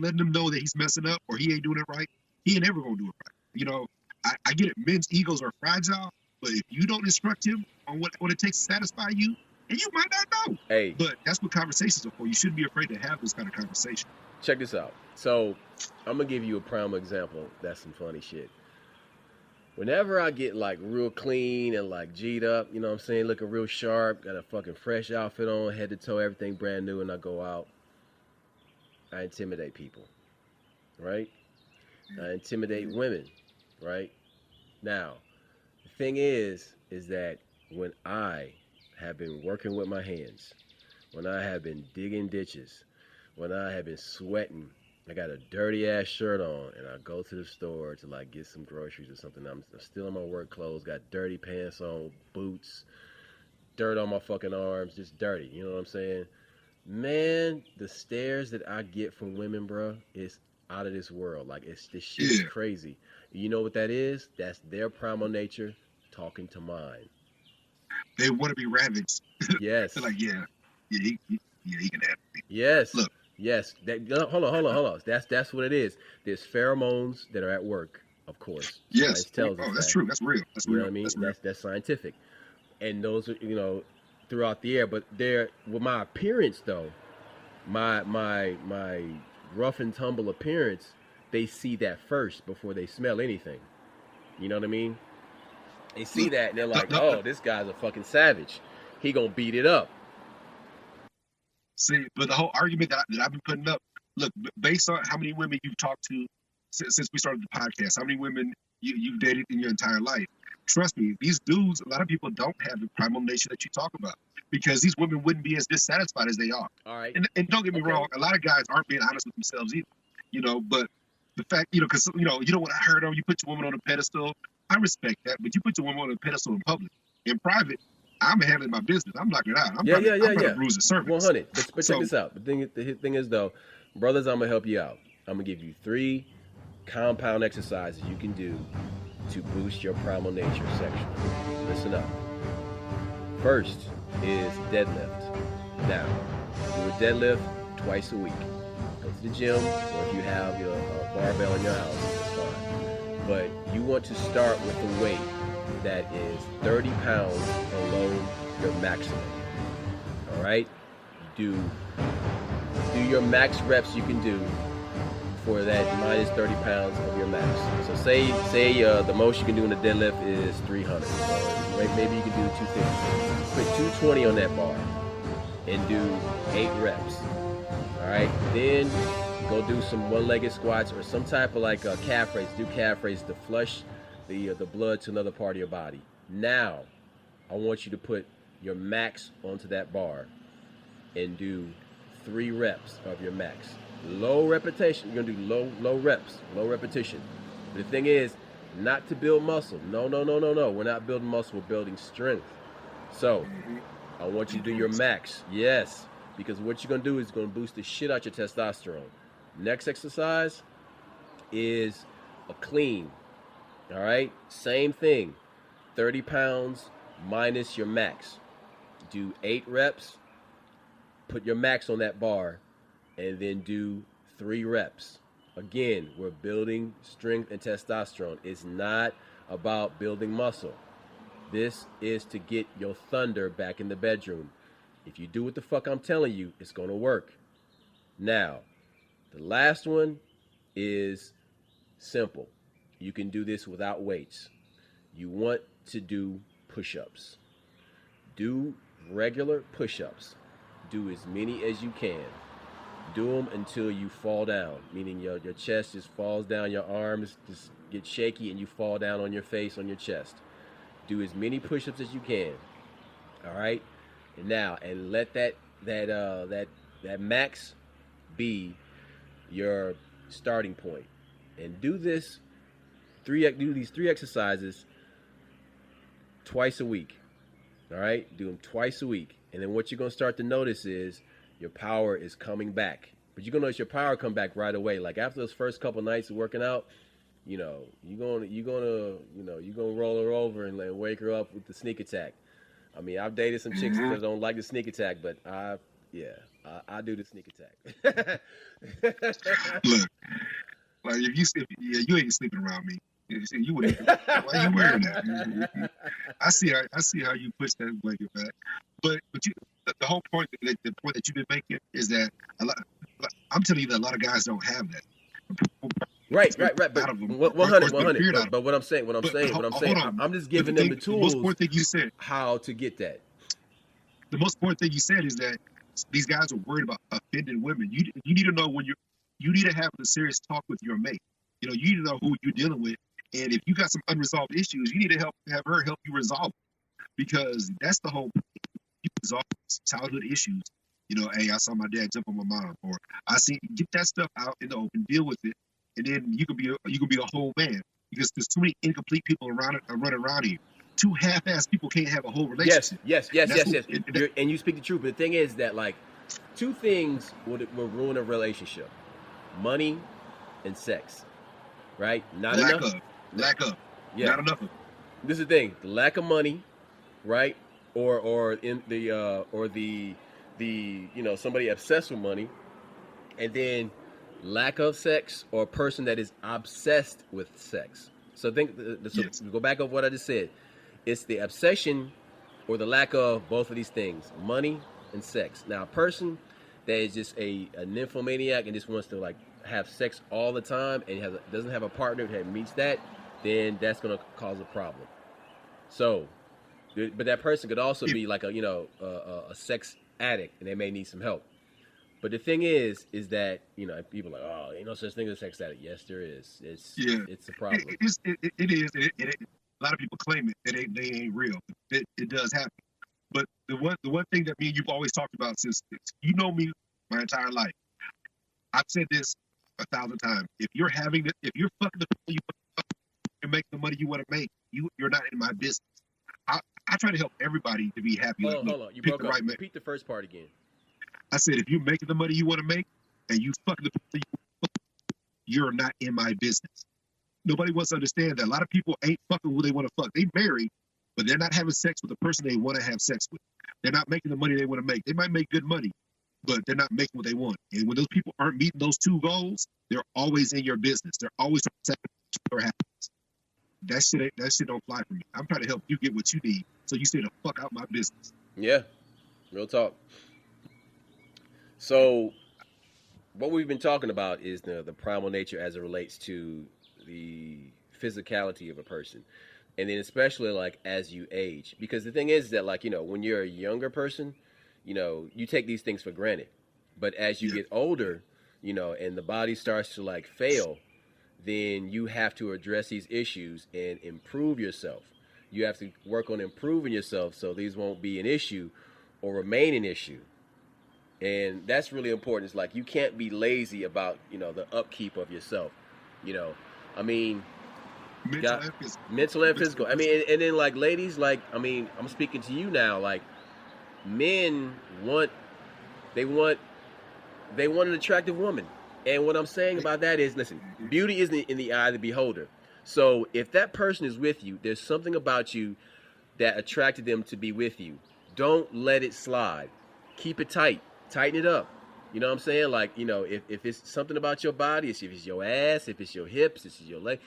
letting them know that he's messing up or he ain't doing it right, he ain't ever gonna do it right. I get it. Men's egos are fragile, but if you don't instruct him on what it takes to satisfy you, and you might not know. Hey. But that's what conversations are for. You shouldn't be afraid to have this kind of conversation. Check this out. So I'm gonna give you a primal example. That's some funny shit. Whenever I get like real clean and like G'd up, you know what I'm saying, looking real sharp, got a fucking fresh outfit on, head to toe, everything brand new, and I go out, I intimidate people, right? I intimidate women, right? Now, the thing is that when I have been working with my hands, when I have been digging ditches, when I have been sweating, I got a dirty ass shirt on, and I go to the store to like get some groceries or something. I'm still in my work clothes, got dirty pants on, boots, dirt on my fucking arms, just dirty. You know what I'm saying? Man, the stares that I get from women, bro, is out of this world. Like this shit is Yeah, crazy. You know what that is? That's their primal nature talking to mine. they want to be ravaged. They're Yes. like, yeah, he can have me. Yes. Look, Yes. That, no, hold on. That's what it is. There's pheromones that are at work, of course. yes. Science tells us Oh, that's that. true. That's real. That's You know real. what I mean? That's real. That's scientific. And those are, throughout the air. But they're with my appearance though, my rough and tumble appearance, they see that first before they smell anything. You know what I mean? They see Look, that and they're no, like, no, "Oh, this guy's a fucking savage. He gonna beat it up." see, but the whole argument that I've been putting up, look, based on how many women you've talked to since we started the podcast, how many women you've dated in your entire life, trust me, these dudes, a lot of people don't have the primal nature that you talk about because these women wouldn't be as dissatisfied as they are. All right. And don't get me Okay. wrong, a lot of guys aren't being honest with themselves either, but the fact, because, you know what I heard of, you put your woman on a pedestal. I respect that, but you put your woman on a pedestal in public. In private, I'm handling my business. I'm knocking it out. I'm trying to bruise the cervix. 100. But check So, this out. The thing is though, brothers, I'm gonna help you out. I'm gonna give you 3 compound exercises you can do to boost your primal nature sexually. Listen up. First is deadlift. Now, do a deadlift twice a week. Go to the gym, or if you have your barbell in your house, it's fine. But you want to start with a weight that is 30 pounds below your maximum. All right? Do your max reps you can do for that minus 30 pounds of your max. So say the most you can do in the deadlift is 300, or maybe you can do 250. Put 220 on that bar and do 8 reps. All right, then go do some one-legged squats or some type of like a calf raise. Do calf raise to flush the blood to another part of your body. Now, I want you to put your max onto that bar and do 3 reps of your max. Low repetition. You're gonna do low reps, low repetition. But the thing is, not to build muscle. No. We're not building muscle. We're building strength. So, I want you to do your max. Yes, because what you're gonna do is gonna boost the shit out your testosterone. Next exercise is a clean. All right, same thing. 30 pounds minus your max. Do 8 reps. Put your max on that bar, and then do 3 reps. Again, we're building strength and testosterone. It's not about building muscle. This is to get your thunder back in the bedroom. If you do what the fuck I'm telling you, it's gonna work. Now, the last one is simple. You can do this without weights. You want to do push-ups. Do regular push-ups. Do as many as you can. Do them until you fall down, meaning your chest just falls down, your arms just get shaky, and you fall down on your face, on your chest. Do as many push-ups as you can. All right, and now let that max be your starting point, and do these 3 exercises twice a week. All right, do them twice a week, and then what you're gonna start to notice is your power is coming back. But you're gonna notice your power come back right away. Like after those first couple nights of working out, you're gonna roll her over and like wake her up with the sneak attack. I mean, I've dated some chicks that don't like the sneak attack, but I do the sneak attack. look, like you ain't sleeping around me. You wouldn't. Why you wearing that? I see how you push that blanket back. But the whole point, the point that you've been making is that I'm telling you that a lot of guys don't have that. Right. But 100. But what I'm saying, I'm just giving them the tools. The most important thing you said, how to get that. The most important thing you said is that these guys are worried about offending women. You need to know when you need to have a serious talk with your mate. You need to know who you're dealing with, and if you got some unresolved issues, you need to have her help you resolve it, because that's the whole you resolve childhood issues. Hey, I saw my dad jump on my mom, or get that stuff out in the open, deal with it, and then you can be a whole man, because there's too many incomplete people running around here. Two half-ass people can't have a whole relationship. Yes. And you speak the truth. But the thing is that, like, two things will ruin a relationship: money and sex. Right? Not enough. Lack of. Yeah. Not enough of. This is the thing: the lack of money, right? Or in the somebody obsessed with money, and then lack of sex, or a person that is obsessed with sex. So go back over what I just said. It's the obsession or the lack of both of these things: money and sex. Now, a person that is just a nymphomaniac and just wants to, like, have sex all the time and doesn't have a partner that meets that, then that's going to cause a problem. So, but that person could also be like a sex addict, and they may need some help. But the thing is that people are like, oh, ain't no such thing as a sex addict. Yes, there is. It's a problem. It is. A lot of people claim it. They ain't real. It does happen. But the one thing that me and you've always talked about since you know me my entire life, I've said this 1,000 times. If you're fucking the people you make the money you want to make, you're not in my business. I try to help everybody to be happy. Hold on. You broke up. Repeat the first part again. I said, if you're making the money you want to make and you fucking the people you're not in my business. Nobody wants to understand that a lot of people ain't fucking who they want to fuck. They married, but they're not having sex with the person they want to have sex with. They're not making the money they want to make. They might make good money, but they're not making what they want. And when those people aren't meeting those two goals, they're always in your business. They're always trying to whatever happens. That shit don't fly for me. I'm trying to help you get what you need, so you stay the fuck out my business. Yeah, real talk. So, what we've been talking about is the primal nature as it relates to the physicality of a person, and then especially, like, as you age. Because the thing is that, like, when you're a younger person, you take these things for granted. But as you get older, and the body starts to, like, fail, then you have to address these issues and improve yourself. You have to work on improving yourself so these won't be an issue or remain an issue. And that's really important. It's like, you can't be lazy about, the upkeep of yourself. I mean, mental and physical. I mean, and then, like, ladies, like, I mean, I'm speaking to you now. Like, men want an attractive woman. And what I'm saying about that is, listen, beauty is in the eye of the beholder. So if that person is with you, there's something about you that attracted them to be with you. Don't let it slide. Keep it tight. Tighten it up. You know what I'm saying? Like, if it's something about your body, if it's your ass, if it's your hips, if it's your leg,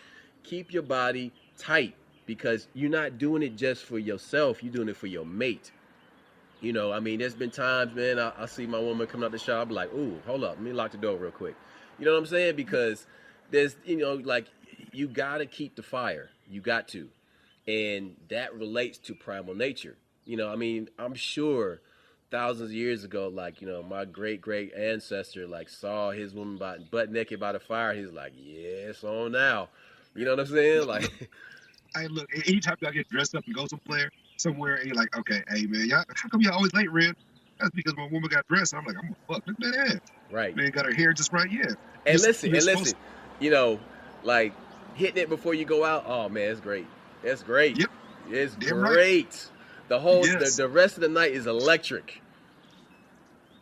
keep your body tight, because you're not doing it just for yourself. You're doing it for your mate. I mean, there's been times, man, I see my woman coming out the shower, I'll be like, ooh, hold up, let me lock the door real quick. You know what I'm saying? Because there's, like, you got to keep the fire. You got to. And that relates to primal nature. I mean, I'm sure thousands of years ago, like, my great ancestor, like, saw his woman butt naked by the fire. He's like, yeah, it's on now. You know what I'm saying? Like, hey, look, anytime I get dressed up and go somewhere, and you're like, okay, hey, man, how come y'all always late, Red? That's because my woman got dressed. I'm like, I'm gonna fuck, look at that ass. Right. Man, got her hair just right, yeah. And listen, like, hitting it before you go out. Oh man, it's great. It's great. Yep. It's great. Right. The whole the rest of the night is electric.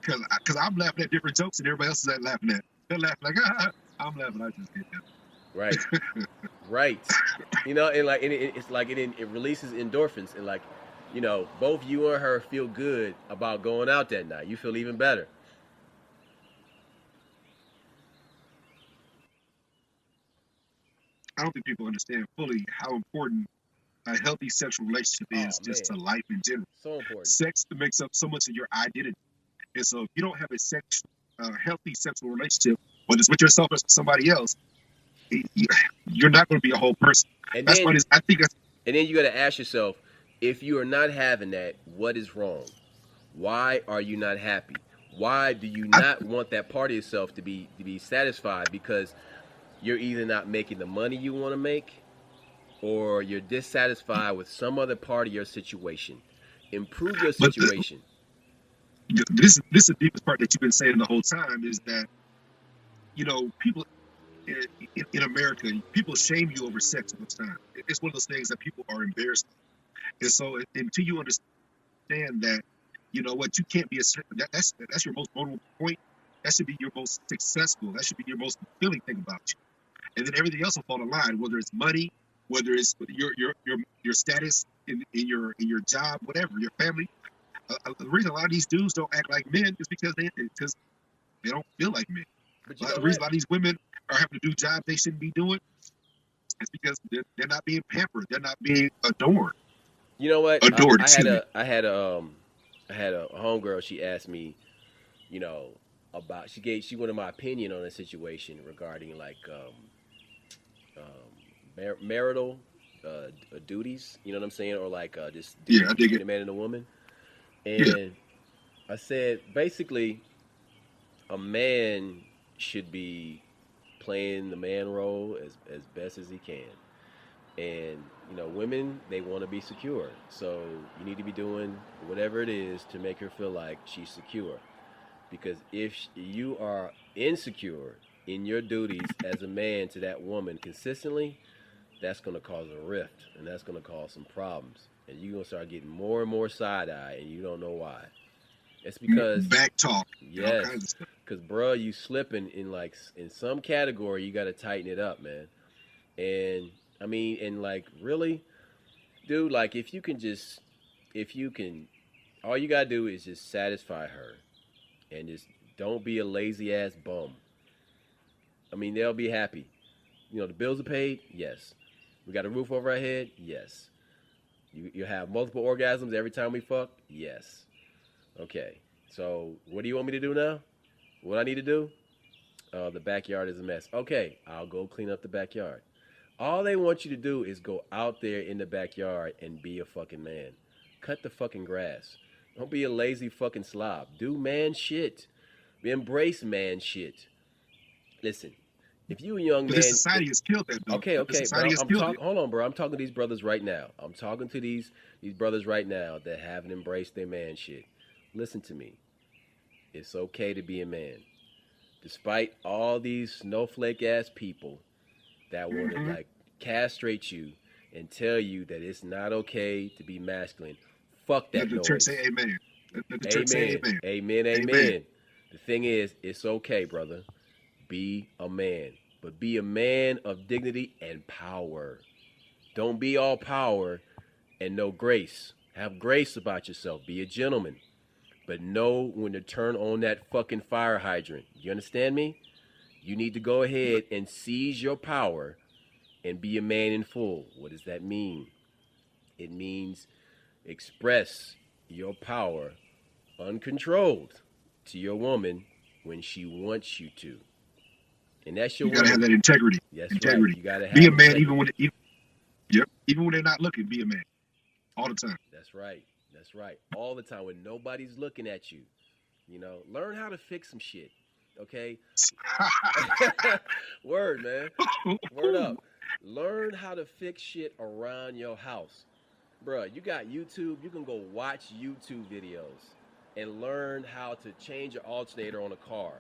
Cause I'm laughing at different jokes and everybody else is laughing at. They're laughing like, I'm laughing. I just get that. Right. Right. And like, it's like it releases endorphins, and, like, both you and her feel good about going out that night. You feel even better. I don't think people understand fully how important a healthy sexual relationship is just to life in general. So important. Sex makes up so much of your identity. And so if you don't have a healthy sexual relationship, whether it's with yourself or somebody else, you're not going to be a whole person. And then you got to ask yourself, if you are not having that, what is wrong? Why are you not happy? Why do you not want that part of yourself to be satisfied? Because you're either not making the money you want to make, or you're dissatisfied with some other part of your situation. Improve your But situation. this is the deepest part that you've been saying the whole time is that, people in America, people shame you over sex all the time. It's one of those things that people are embarrassed of. And so until you understand that, you know what, you can't be that's your most vulnerable point. That should be your most successful. That should be your most fulfilling thing about you. And then everything else will fall in line, whether it's money, whether it's your status in your job, whatever, your family. The reason a lot of these dudes don't act like men is because they don't feel like men. But The reason a lot of these women are having to do jobs they shouldn't be doing is because they're not being pampered. They're not being adored. You know what? Adored. I had a homegirl. She asked me, about she wanted my opinion on a situation regarding like marital duties. You know what I'm saying? Or like just I dig between it. a man and a woman. And I said basically, a man should be playing the man role as best as he can. And women, they want to be secure, so you need to be doing whatever it is to make her feel like she's secure. Because if you are insecure in your duties as a man to that woman consistently, that's going to cause a rift, and that's going to cause some problems, and you're going to start getting more and more side eye, and you don't know why. It's because back talk. Yes, because bro, you slipping in some category. You got to tighten it up, man. And I mean, and like really, dude, like if you can, all you gotta do is just satisfy her, and just don't be a lazy ass bum. I mean, they'll be happy. The bills are paid. Yes, we got a roof over our head. Yes, you have multiple orgasms every time we fuck. Yes. Okay, so what do you want me to do now? What I need to do? The backyard is a mess. Okay, I'll go clean up the backyard. All they want you to do is go out there in the backyard and be a fucking man. Cut the fucking grass. Don't be a lazy fucking slob. Do man shit. Embrace man shit. Listen, if you a young man... This society has killed that, though. Okay, but hold on, bro. I'm talking to these brothers right now. I'm talking to these brothers right now that haven't embraced their man shit. Listen to me. It's okay to be a man. Despite all these snowflake ass people that want to like castrate you and tell you that it's not okay to be masculine. Fuck that noise. The church say amen. The church say amen. Amen, amen. The thing is, it's okay, brother. Be a man. But be a man of dignity and power. Don't be all power and no grace. Have grace about yourself. Be a gentleman. But know when to turn on that fucking fire hydrant. You understand me? You need to go ahead and seize your power and be a man in full. What does that mean? It means express your power uncontrolled to your woman when she wants you to. And that's your You gotta have that integrity. Yes, integrity. Right. You gotta have be a man integrity. even when they're not looking, be a man. All the time. That's right. That's right. All the time when nobody's looking at you. Learn how to fix some shit. Okay? Word, man. Word up. Learn how to fix shit around your house. Bruh, you got YouTube. You can go watch YouTube videos and learn how to change your alternator on a car.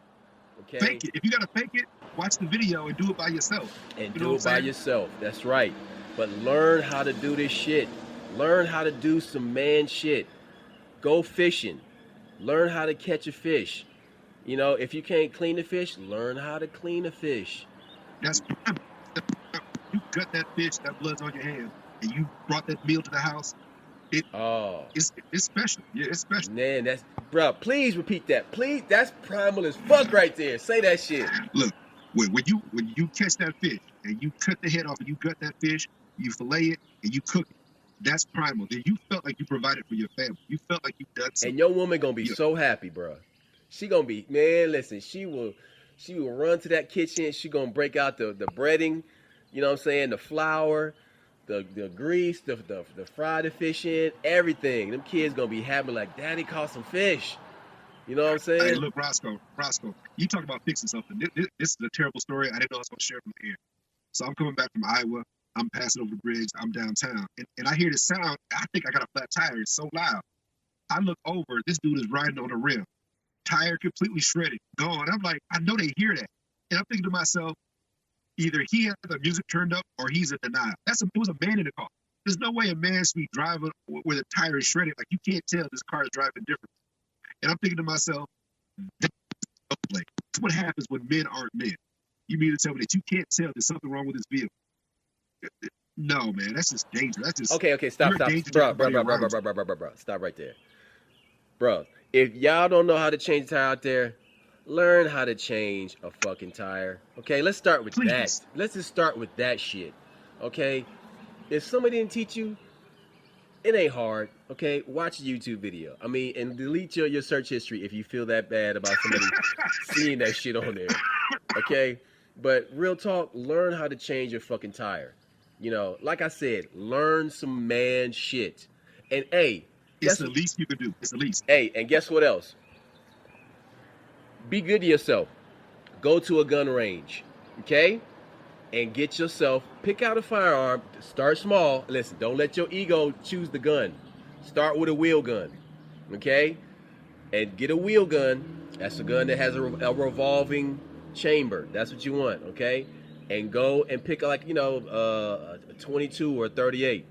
Okay? Fake it. If you gotta fake it, watch the video and do it by yourself. And do it by yourself. That's right. But learn how to do this shit. Learn how to do some man shit. Go fishing. Learn how to catch a fish. If you can't clean the fish, learn how to clean a fish. That's you cut that fish, that blood's on your hand, and you brought that meal to the house. It's special. Yeah, it's special. Man, bro. Please repeat that. Please, that's primal as fuck right there. Say that shit. Look, when you catch that fish and you cut the head off and you gut that fish, you fillet it and you cook it. That's primal. Then you felt like you provided for your family. You felt like you done something. And your woman gonna be so happy, bro. She gonna be, man. Listen, she will run to that kitchen. She gonna break out the breading. You know what I'm saying? The flour, the grease, the fry the fish in, everything. Them kids gonna be happy like, Daddy caught some fish. You know what I'm Hey, saying? look, Roscoe, you talk about fixing something. This is a terrible story. I didn't know I was going to share from the air. So I'm coming back from Iowa. I'm passing over the bridge. I'm downtown. And I hear this sound. I think I got a flat tire. It's so loud. I look over. This dude is riding on the rim. Tire completely shredded. Gone. I'm like, I know they hear that. And I'm thinking to myself, either he had the music turned up or he's in denial. It was a man in the car. There's no way a man should be driving where the tire is shredded. Like, you can't tell this car is driving different. And I'm thinking to myself, that's what happens when men aren't men. You mean to tell me that you can't tell there's something wrong with this vehicle? No, man, that's just dangerous. That's just Okay, stop, bro. Stop right there, bro. If y'all don't know how to change a tire out there, learn how to change a fucking tire. Okay, let's start with that. Let's just start with that shit. Okay, if somebody didn't teach you, it ain't hard. Okay, watch a YouTube video. I mean, and delete your search history if you feel that bad about somebody seeing that shit on there. Okay, but real talk, learn how to change your fucking tire. You know, like I said, learn some man shit. And hey, it's the least you can do. It's the least. Hey, and guess what else? Be good to yourself. Go to a gun range, okay? And get yourself, pick out a firearm. Start small. Listen, don't let your ego choose the gun. Start with a wheel gun, okay? And get a wheel gun. That's a gun that has a revolving chamber. That's what you want, okay? And go and pick like, a 22 or a 38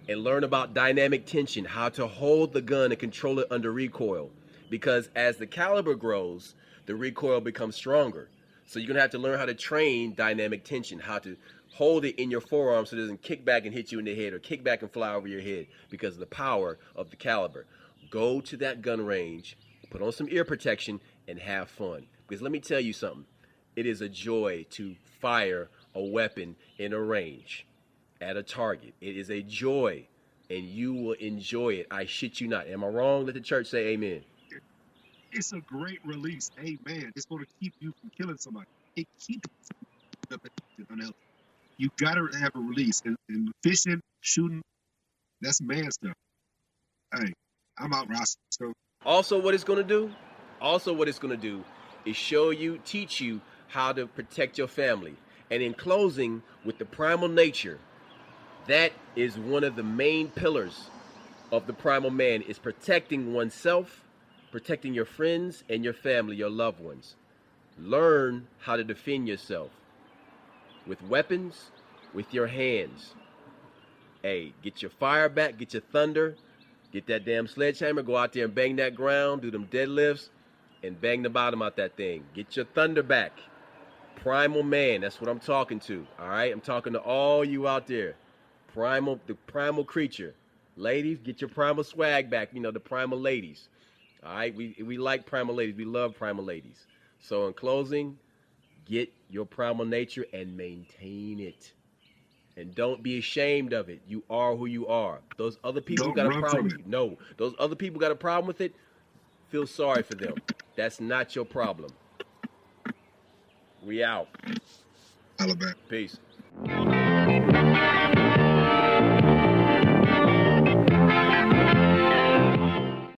and learn about dynamic tension, how to hold the gun and control it under recoil. Because as the caliber grows, the recoil becomes stronger. So you're going to have to learn how to train dynamic tension, how to hold it in your forearm so it doesn't kick back and hit you in the head or kick back and fly over your head because of the power of the caliber. Go to that gun range, put on some ear protection, and have fun. Because let me tell you something. It is a joy to fire a weapon in a range at a target. It is a joy, and you will enjoy it. I shit you not. Am I wrong? Let the church say amen. It's a great release. Amen. It's going to keep you from killing somebody. It keeps unhealthy. You got to have a release. And fishing, shooting, that's man stuff. Hey, I'm out, Ross. So also what it's going to do is teach you how to protect your family. And in closing, with the primal nature, that is one of the main pillars of the primal man, is protecting oneself, protecting your friends and your family, your loved ones. Learn how to defend yourself with weapons, with your hands. Hey, get your fire back, get your thunder, get that damn sledgehammer, go out there and bang that ground, do them deadlifts, and bang the bottom out that thing. Get your thunder back. Primal man, that's what I'm talking to. All right, I'm talking to all you out there. The primal creature. Ladies, get your primal swag back. You know, the primal ladies. All right, we like primal ladies. We love primal ladies. So in closing, get your primal nature and maintain it. And don't be ashamed of it. You are who you are. Those other people who got a problem with it. No, those other people got a problem with it. Feel sorry for them. That's not your problem. We out. Alabama. Peace.